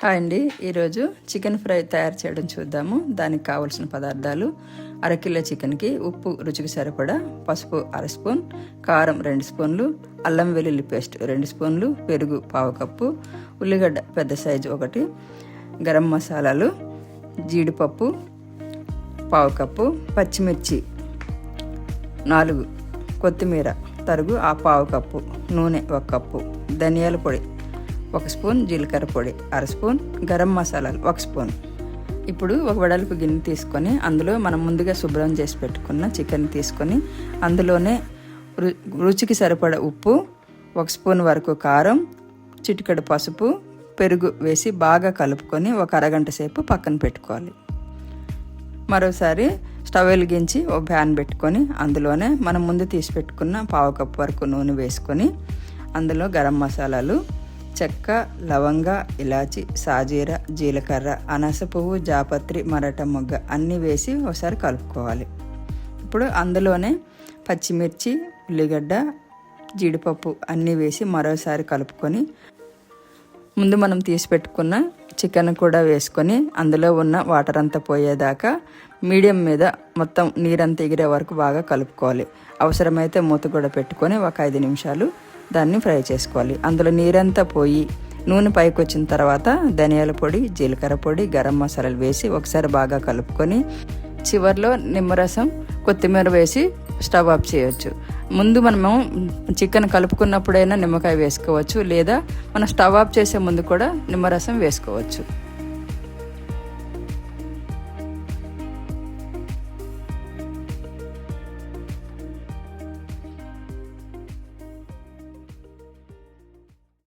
Hi అండి, ఈరోజు chicken fry తయారు చేయడం చూద్దాము. దానికి కావలసిన పదార్థాలు: అరకిలో చికెన్కి ఉప్పు రుచికి సరిపడా, పసుపు 1/2 స్పూన్, కారం 2 స్పూన్లు, అల్లం వెల్లుల్లి పేస్ట్ 2 స్పూన్లు, పెరుగు 1/2 కప్పు, ఉల్లిగడ్డ పెద్ద సైజు 1, గరం మసాలాలు, జీడిపప్పు 1/2 కప్పు, పచ్చిమిర్చి 4, కొత్తిమీర తరుగు 1/2 కప్పు, నూనె 1 కప్పు, ధనియాల పొడి 1 స్పూన్, జీలకర్ర పొడి 1/2 స్పూన్, గరం మసాలాలు 1 స్పూన్. ఇప్పుడు ఒక వెడల్పు గిన్నె తీసుకొని అందులో మనం ముందుగా శుభ్రం చేసి పెట్టుకున్న చికెన్ తీసుకొని అందులోనే రుచికి సరిపడా ఉప్పు, 1 స్పూన్ వరకు కారం, చిటికెడు పసుపు, పెరుగు వేసి బాగా కలుపుకొని ఒక అరగంట సేపు పక్కన పెట్టుకోవాలి. మరోసారి స్టవ్ వెలిగించి ఒక ప్యాన్ పెట్టుకొని అందులోనే మనం ముందు తీసి పెట్టుకున్న 1/2 కప్పు వరకు నూనె వేసుకొని అందులో గరం మసాలాలు, చెక్క, లవంగ, ఇలాచి, సాజీర, జీలకర్ర, అనాస పువ్వు, జాపత్రి, మరాఠా మొగ్గ అన్నీ వేసి ఒకసారి కలుపుకోవాలి. ఇప్పుడు అందులోనే పచ్చిమిర్చి, ఉల్లిగడ్డ, జీడిపప్పు అన్నీ వేసి మరోసారి కలుపుకొని ముందు మనం తీసి పెట్టుకున్న చికెన్ కూడా వేసుకొని అందులో ఉన్న వాటర్ అంతా పోయేదాకా మీడియం మీద మొత్తం నీరంతా ఎగిరే వరకు బాగా కలుపుకోవాలి. అవసరమైతే మూత కూడా పెట్టుకొని ఒక 5 నిమిషాలు దాన్ని ఫ్రై చేసుకోవాలి. అందులో నీరంతా పోయి నూనె పైకి వచ్చిన తర్వాత ధనియాల పొడి, జీలకర్ర పొడి, గరం మసాలాలు వేసి ఒకసారి బాగా కలుపుకొని చివర్లో నిమ్మరసం, కొత్తిమీర వేసి స్టవ్ ఆఫ్ చేయొచ్చు. ముందు మనము చికెన్ కలుపుకున్నప్పుడైనా నిమ్మకాయ వేసుకోవచ్చు, లేదా మనం స్టవ్ ఆఫ్ చేసే ముందు కూడా నిమ్మరసం వేసుకోవచ్చు.